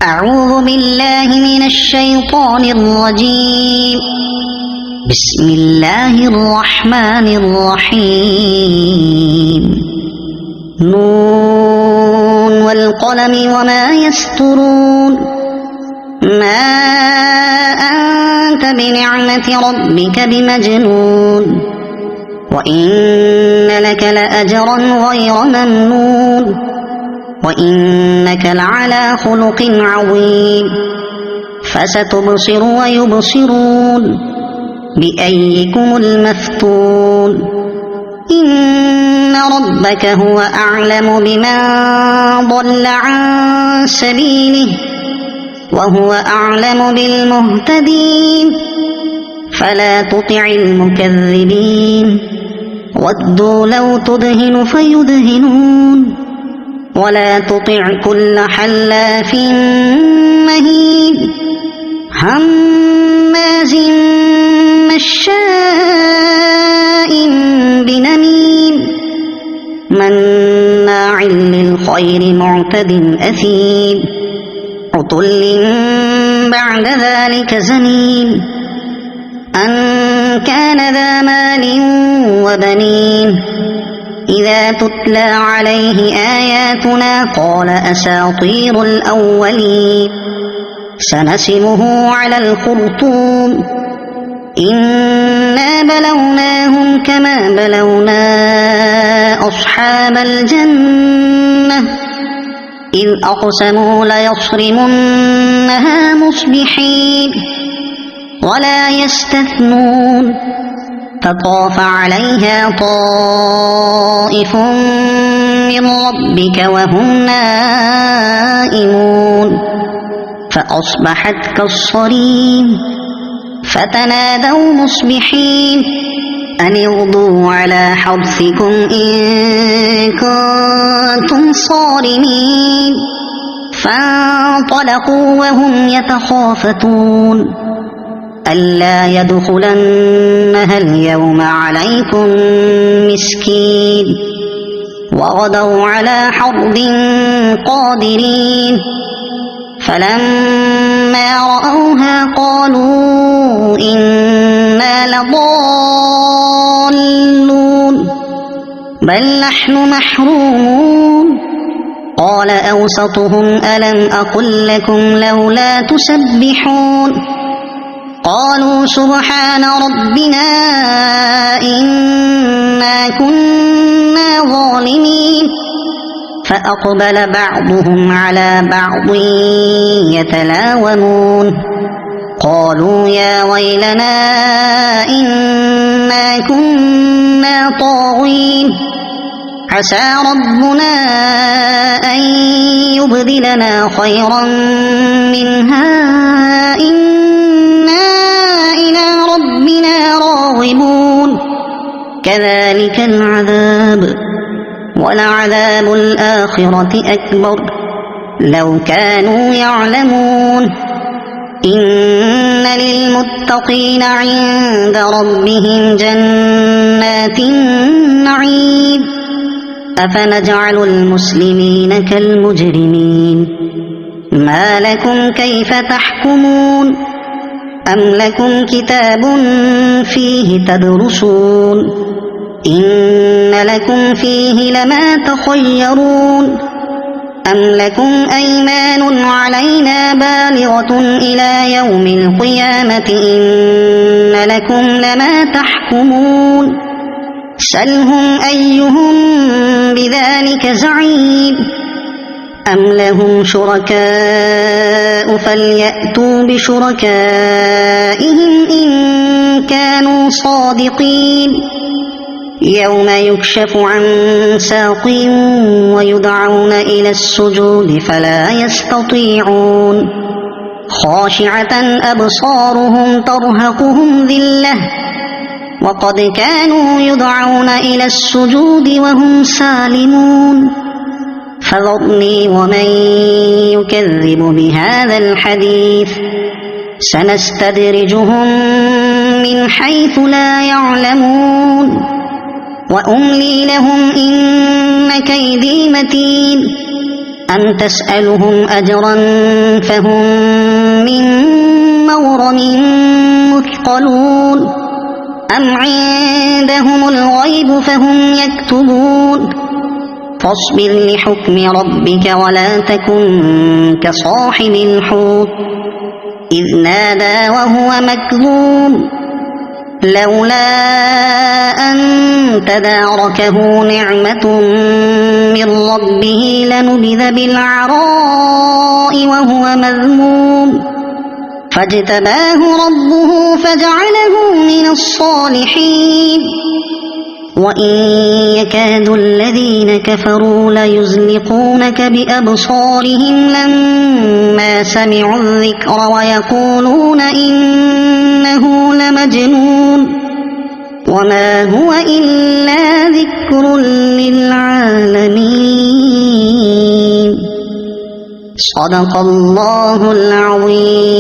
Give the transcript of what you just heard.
أعوذ بالله من الشيطان الرجيم. بسم الله الرحمن الرحيم. نون والقلم وما يسطرون. ما أنت بنعمة ربك بمجنون، وإن لك لأجرا غير ممنون، وإنك لعلى خلق عظيم. فستبصر ويبصرون بأيكم المفتون. إن ربك هو أعلم بمن ضل عن سبيله وهو أعلم بالمهتدين. فلا تطع المكذبين. ودوا لو تدهن فيدهنون، ولا تطع كل حلاف مهين هماز مشاء بنميم مناع للخير معتد أثيم عتل بعد ذلك زنيم أن كان ذا مال وبنين. إذا تتلى عليه آياتنا قال أساطير الأولين. سنسمه على الخرطوم. إنا بلوناهم كما بلونا أصحاب الجنة إذ أقسموا ليصرمنها مصبحين ولا يستثنون. فطاف عليها طائف من ربك وهم نائمون فأصبحت كالصريم. فتنادوا مصبحين أن اغدوا على حرثكم إن كنتم صارمين. فانطلقوا وهم يتخافتون ألا يدخلنها اليوم عليكم مسكين. وغدوا على حرد قادرين. فلما رأوها قالوا إنا لضالون بل نحن محرومون. قال أوسطهم ألم أقل لكم لولا تسبحون. قالوا سبحان ربنا إنا كنا ظالمين. فأقبل بعضهم على بعض يتلاومون قالوا يا ويلنا إنا كنا طاغين. عسى ربنا أن يبدلنا خيرا منها إنا إلى ربنا راغبون. كذلك العذاب ولعذاب الآخرة أكبر لو كانوا يعلمون. إن للمتقين عند ربهم جنات النعيم. أفنجعل المسلمين كالمجرمين. ما لكم كيف تحكمون. أم لكم كتاب فيه تدرسون إن لكم فيه لما تخيرون. أم لكم أيمان علينا بالغة إلى يوم القيامة إن لكم لما تحكمون. سلهم أيهم بذلك زعيم. أم لهم شركاء فليأتوا بشركائهم إن كانوا صادقين. يوم يكشف عن ساق ويدعون إلى السجود فلا يستطيعون. خاشعة أبصارهم ترهقهم ذلة وقد كانوا يدعون إلى السجود وهم سالمون. فذرني ومن يكذب بهذا الحديث سنستدرجهم من حيث لا يعلمون وأملي لهم إن كيدي متين. أم تسألهم أجرا فهم من مغرم مثقلون أم عندهم الغيب فهم يكتبون فاصبر لحكم ربك ولا تكن كصاحب الحوت إذ نادى وهو مكظوم لولا أن تداركه نعمة من ربه لنبذ بالعراء وهو مذموم فاجتباه ربه فجعله من الصالحين وإن يكاد الذين كفروا ليزلقونك بأبصارهم لما سمعوا الذكر ويقولون إنه لمجنون وما هو إلا ذكر للعالمين صدق الله العظيم.